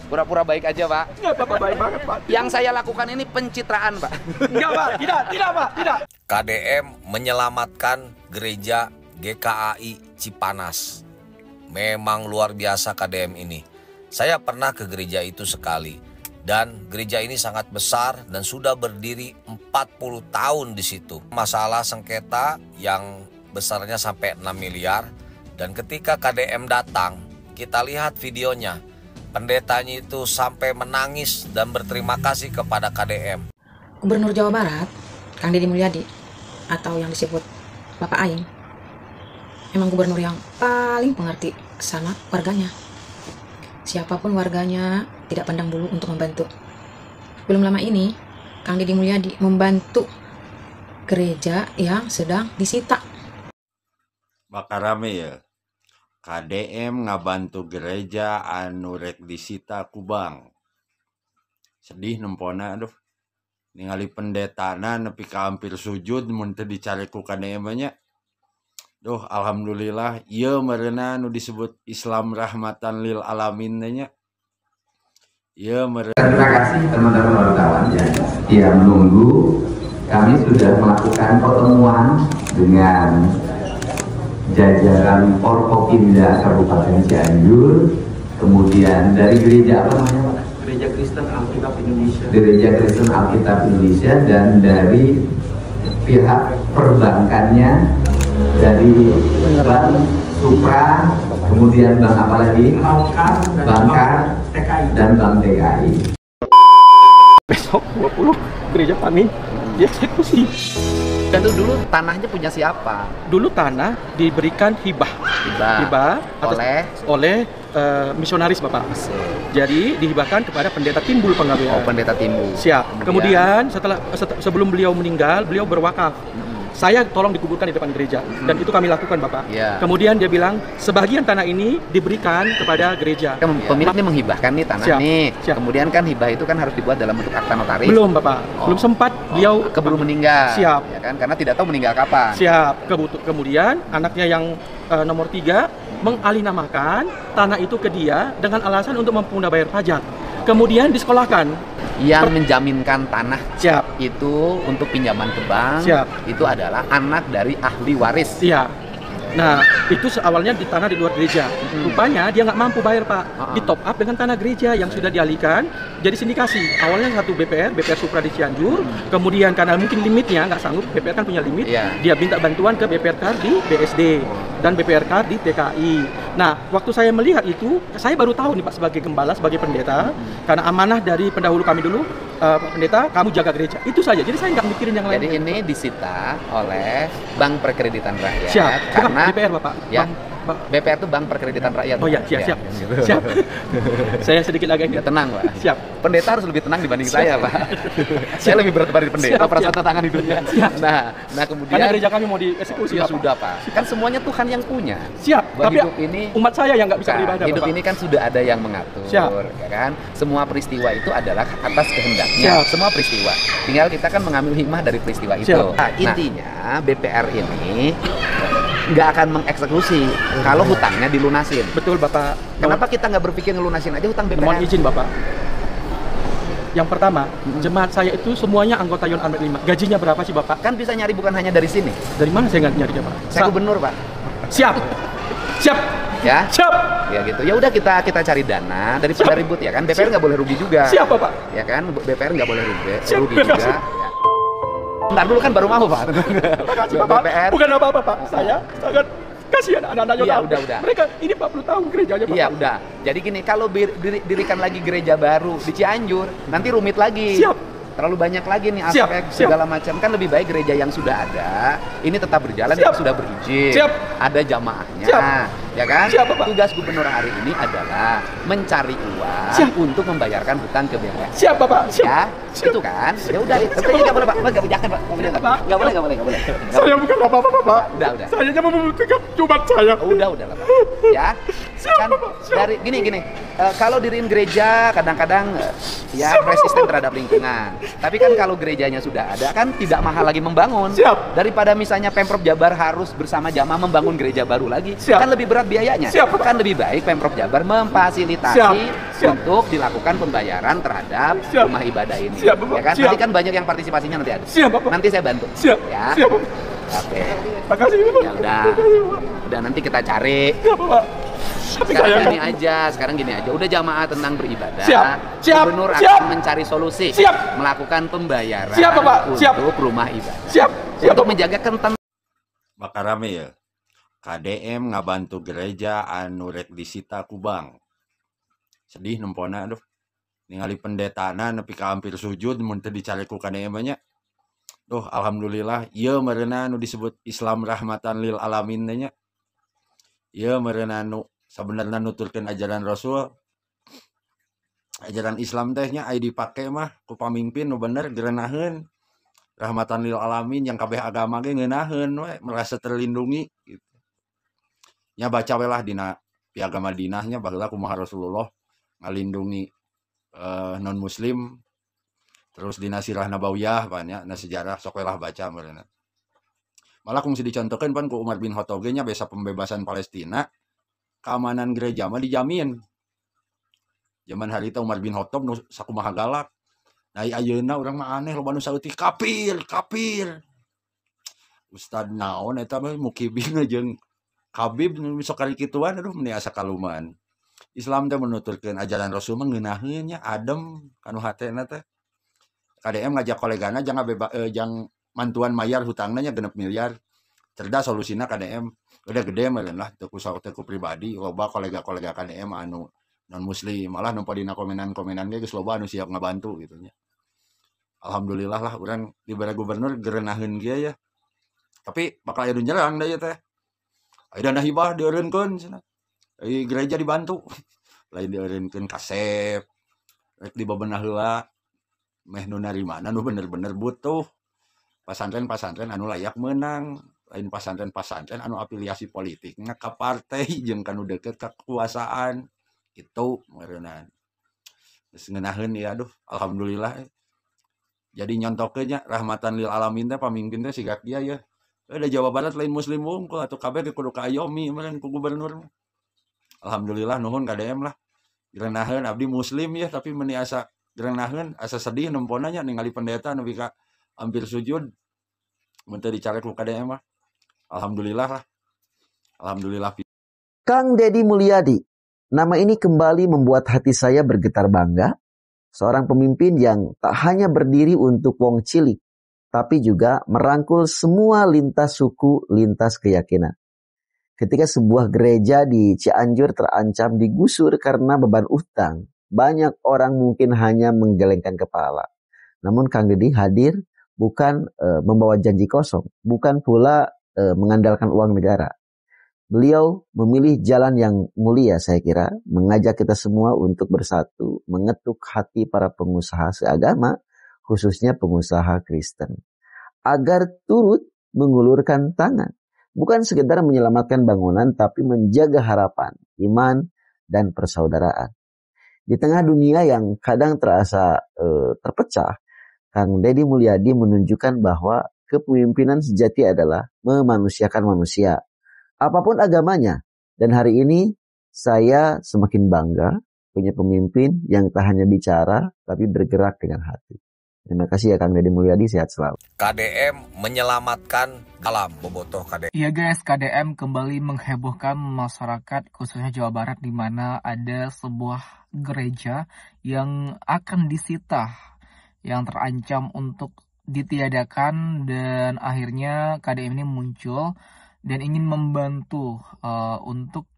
Pura-pura baik aja, Pak. Enggak, Bapak baik banget, Pak. Yang saya lakukan ini pencitraan, Pak. Enggak, Pak. Tidak, Pak. Tidak. KDM menyelamatkan gereja GKAI Cipanas. Memang luar biasa KDM ini. Saya pernah ke gereja itu sekali. Dan gereja ini sangat besar dan sudah berdiri 40 tahun di situ. Masalah sengketa yang besarnya sampai 6 miliar. Dan ketika KDM datang, kita lihat videonya. Pendetanya itu sampai menangis dan berterima kasih kepada KDM. Gubernur Jawa Barat, Kang Deddy Mulyadi, atau yang disebut Bapak Aing, emang gubernur yang paling pengerti sama warganya. Siapapun warganya tidak pandang bulu untuk membantu. Belum lama ini, Kang Deddy Mulyadi membantu gereja yang sedang disita. Bakal rame ya. KDM ngabantu gereja anu rek disita ku bank. Sedih nempona aduh. Ningali pendetana nepi ka hampir sujud mun teu dicari ku KDM nya. Duh alhamdulillah ieu meureunna nu disebut Islam rahmatan lil alamin nya. Ieu meureunna. Terima kasih teman-teman wartawan yang menunggu. Kami sudah melakukan pertemuan dengan jajaran Forkopimda Kabupaten Cianjur, kemudian dari gereja apa namanya Pak? Gereja Kristen Alkitab Indonesia. Gereja Kristen Alkitab Indonesia, dan dari pihak perbankannya, dari Bank Supra, kemudian bank apa lagi? Bangkar dan Bank TKI. Besok 20 gereja kami dieksekusi. Dan itu dulu tanahnya punya siapa? Dulu tanah diberikan hibah oleh misionaris Bapak. Jadi dihibahkan kepada pendeta Timbul Penggawean. Oh, pendeta Timbul. Siap. Kemudian sebelum beliau meninggal, beliau berwakaf. Saya tolong dikuburkan di depan gereja, dan itu kami lakukan Bapak. Kemudian dia bilang sebagian tanah ini diberikan kepada gereja. Pemilik ini menghibahkan nih tanah nih. Kemudian kan hibah itu kan harus dibuat dalam bentuk akta notaris. Belum Bapak, belum sempat beliau keburu meninggal. Siap. Ya kan, karena tidak tahu meninggal kapan. Siap. Kemudian anaknya yang nomor 3 mengalinamakan tanah itu ke dia dengan alasan untuk mampu bayar pajak. Kemudian disekolahkan. Yang menjaminkan tanah siap itu untuk pinjaman ke bank siap itu adalah anak dari ahli waris. Iya. Nah, itu awalnya di tanah di luar gereja. Rupanya dia nggak mampu bayar Pak. Di top up dengan tanah gereja yang sudah dialihkan jadi sindikasi. Awalnya satu BPR Supra di Cianjur. Kemudian karena mungkin limitnya nggak sanggup, BPR kan punya limit. Dia minta bantuan ke BPRK di BSD dan BPRK di TKI. Nah, waktu saya melihat itu, saya baru tahu nih Pak sebagai gembala, sebagai pendeta, karena amanah dari pendahulu kami dulu, Pak Pendeta, kamu jaga gereja. Itu saja. Jadi saya nggak mikirin yang lain. Jadi ini disita oleh Bank Perkreditan Rakyat. Siap. Karena BPR Bapak. Ya. BPR itu Bank Perkreditan Rakyat. Oh ya, siap. Siap. Saya sedikit agak ya, tenang Pak. Siap. Pendeta harus lebih tenang dibanding saya Pak. Saya lebih berat daripada pendeta, perasaan tangan hidupnya. Nah kemudian karena gereja kami mau dieksekusi. Ya sudah Pak. Kan semuanya Tuhan yang punya. Siap. Tapi hidup ini umat saya yang nggak bisa beribadah. Hidup ini kan sudah ada yang mengatur. Ya kan? Semua peristiwa itu adalah atas kehendaknya. Semua peristiwa. Tinggal kita kan mengambil hikmah dari peristiwa itu. Nah, intinya BPR ini nggak akan mengeksekusi kalau hutangnya dilunasin. Betul Bapak. Kenapa kita nggak berpikir ngelunasin aja hutang BPR? Mohon izin Bapak. Yang pertama, jemaat saya itu semuanya anggota Yon Almet 5. Gajinya berapa sih Bapak? Kan bisa nyari bukan hanya dari sini. Dari mana saya nggak nyarinya Pak? Saya gubernur Pak. Siap. Ya. Siap. Ya gitu. Ya udah kita cari dana daripada ribut ya kan. BPR nggak boleh rugi juga. Siap Bapak. Ya kan. BPR nggak boleh rugi juga. Ya. Bentar dulu kan baru mau Pak. Makasih Bapak. BPR. Bukan apa-apa Pak. Saya sangat kasihan anak-anak ya, udah. Mereka ini 40 tahun gerejanya Pak. Iya udah. Jadi gini, kalau dirikan lagi gereja baru di Cianjur, nanti rumit lagi. Siap. Terlalu banyak lagi nih aspek segala macam. Kan lebih baik gereja yang sudah ada ini tetap berjalan, itu sudah berizin. Ada jamaahnya. Ya kan? Tugas gubernur hari ini adalah mencari uang untuk membayarkan hutang ke BPR. Siap Bapak. Ya, itu kan. Ya udah, tapi nggak boleh Pak. Nggak boleh. Saya bukan apa-apa Bapak. Udah. Saya hanya membuktikan jumat saya. Udah lah Pak. Ya. Kan dari gini. Kalau diriin gereja kadang-kadang ya resisten terhadap lingkungan. Tapi kan kalau gerejanya sudah ada kan tidak mahal lagi membangun. Daripada misalnya Pemprov Jabar harus bersama jamaah membangun gereja baru lagi. Kan lebih berat berat biayanya. Siap, Pak. Kan lebih baik Pemprov Jabar memfasilitasi untuk dilakukan pembayaran terhadap rumah ibadah ini. Siap, Bapak. Ya kan? Siap. Nanti kan banyak yang partisipasinya nanti ada. Siap, Bapak. Nanti saya bantu. Siap. Ya. Siap, Bapak. Oke. Makasih, Bapak. Ya udah. Udah nanti kita cari. Siap, Bapak. Sekarang gini aja. Udah jamaah tenang beribadah. Siap. Gubernur Siap. akan mencari solusi. Siap. Melakukan pembayaran Siap, Bapak. Siap. untuk rumah ibadah. Siap. Untuk menjaga ketentraman. Bakal rame ya. KDM ngabantu gereja anu rek disita ku bank. Sedih nempona aduh. Ningali pendetana nepi ka hampir sujud mun teu dicari ku KDM nya. Duh alhamdulillah ieu meureuna anu disebut Islam rahmatan lil alamin nya. Ieu meureuna anu sabenerna nuturkeun ajaran Rasul. Ajaran Islam teh nya aya dipake mah ku pamimpin nu bener geurenaheun. Rahmatan lil alamin yang kabeh agama ge ngeunaheun we merasa terlindungi gitu. Nya baca we lah dina piagam Madinahnya baheula kumaha Rasulullah ngalindungi non muslim. Terus dina sirah nabawiyah banyak na sejarah sok we lah baca meureunna. Malah kungsi dicontohkeun pan ku Umar bin Khattab ge nya besa pembebasan Palestina, keamanan gereja mah dijamin. Zaman hari itu Umar bin Khattab nu sakumaha galak. Nah ayeuna urang mah aneh loba nu saeutik kafir. Ustad naon eta mah mukibing jeung Habib nu sok kari kituan aduh meni asa kaluman. Islam teh menuturkeun ajaran Rasul mah ngeunaheun nya adem kanu hatena teh. KDM ngajak kolegana jang mantuan mayar hutangna nya 6 miliar. Cerdas solusina KDM. Udah gede meureun lah teu ku pribadi loba kolega-kolega KDM anu non muslim malah nu dina komenan-komenan ge geus loba anu siap ngabantu gitu nya. Alhamdulillah lah urang dibere gubernur geurenaheun kieu ya. Tapi bakal aya nu nyerang da ieu teh. Aya dana hibah dieureunkeun cenah. Gereja dibantu. Lain dieureunkeun kasep. Rek dibebenah heula. Meh nu narimana nu bener-bener butuh. Pasantren-pasantren anu layak menang. Lain pasantren-pasantren anu afiliasi politiknya ka partai jeung kanu deukeut ka kekuasaan. Itu meureunna. Geus ngeunaheun ya aduh alhamdulillah. Jadi nyontokeun nya rahmatan lil alamin teh pamimpin teh siga kieu ya. Da Jawa Barat lain muslim wungkul atuh kabeh kudu kaayomi meureun ku gubernur. Alhamdulillah nuhun KDM lah. Geurenaheun abdi muslim ya tapi meuni asa geurenaheun asa sedih nempona nya ningali pendeta nepi ka hampir sujud. Mun teu dicarek ku KDM mah. Alhamdulillah lah. Alhamdulillah. Kang Deddy Mulyadi. Nama ini kembali membuat hati saya bergetar bangga. Seorang pemimpin yang tak hanya berdiri untuk wong cilik, tapi juga merangkul semua lintas suku, lintas keyakinan. Ketika sebuah gereja di Cianjur terancam digusur karena beban utang, banyak orang mungkin hanya menggelengkan kepala. Namun Kang Deddy hadir bukan membawa janji kosong, bukan pula mengandalkan uang negara. Beliau memilih jalan yang mulia saya kira, mengajak kita semua untuk bersatu, mengetuk hati para pengusaha seagama, khususnya pengusaha Kristen, agar turut mengulurkan tangan. Bukan sekedar menyelamatkan bangunan, tapi menjaga harapan, iman, dan persaudaraan. Di tengah dunia yang kadang terasa terpecah, Kang Deddy Mulyadi menunjukkan bahwa kepemimpinan sejati adalah memanusiakan manusia, apapun agamanya. Dan hari ini saya semakin bangga punya pemimpin yang tak hanya bicara, tapi bergerak dengan hati. Terima kasih ya Kang Deddy Mulyadi, sehat selalu. KDM menyelamatkan alam bobotoh KDM. Iya guys, KDM kembali menghebohkan masyarakat khususnya Jawa Barat di mana ada sebuah gereja yang akan disita, yang terancam untuk ditiadakan, dan akhirnya KDM ini muncul dan ingin membantu untuk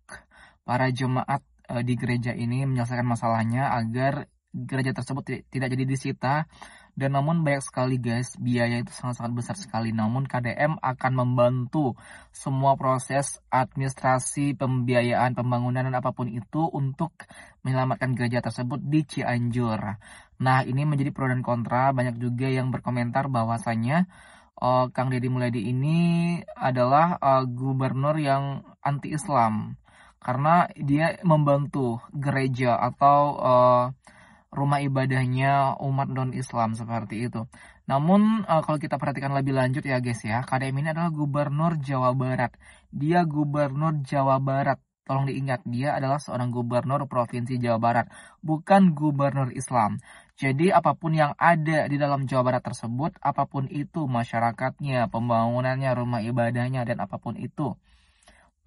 para jemaat di gereja ini menyelesaikan masalahnya agar gereja tersebut tidak jadi disita. Dan namun banyak sekali guys, biaya itu sangat-sangat besar sekali. Namun KDM akan membantu semua proses administrasi, pembiayaan, pembangunan, dan apapun itu untuk menyelamatkan gereja tersebut di Cianjur. Nah ini menjadi pro dan kontra. Banyak juga yang berkomentar bahwasanya Kang Deddy Mulyadi ini adalah gubernur yang anti-Islam karena dia membantu gereja atau rumah ibadahnya umat non-Islam seperti itu. Namun kalau kita perhatikan lebih lanjut ya guys ya, KDM ini adalah gubernur Jawa Barat. Dia gubernur Jawa Barat tolong diingat, dia adalah seorang gubernur Provinsi Jawa Barat, bukan gubernur Islam. Jadi apapun yang ada di dalam Jawa Barat tersebut, apapun itu masyarakatnya, pembangunannya, rumah ibadahnya, dan apapun itu,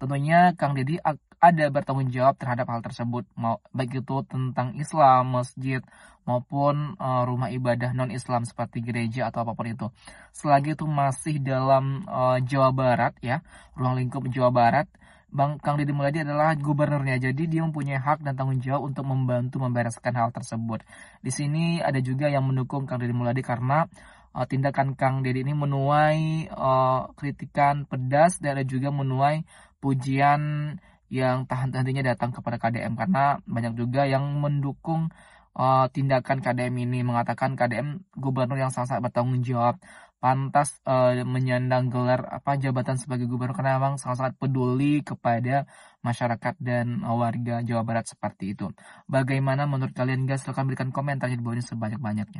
tentunya Kang Deddy ada bertanggung jawab terhadap hal tersebut, baik itu tentang Islam, masjid, maupun rumah ibadah non-Islam seperti gereja atau apapun itu. Selagi itu masih dalam Jawa Barat ya, ruang lingkup Jawa Barat, Kang Deddy Mulyadi adalah gubernurnya, jadi dia mempunyai hak dan tanggung jawab untuk membantu membereskan hal tersebut. Di sini ada juga yang mendukung Kang Deddy Mulyadi karena tindakan Kang Deddy ini menuai kritikan pedas dan ada juga menuai pujian yang tahan-hentinya datang kepada KDM, karena banyak juga yang mendukung tindakan KDM ini, mengatakan KDM gubernur yang sangat bertanggung jawab, pantas menyandang gelar jabatan sebagai gubernur karena memang sangat-sangat peduli kepada masyarakat dan warga Jawa Barat seperti itu. Bagaimana menurut kalian guys? Silahkan berikan komentarnya di bawah ini sebanyak-banyaknya.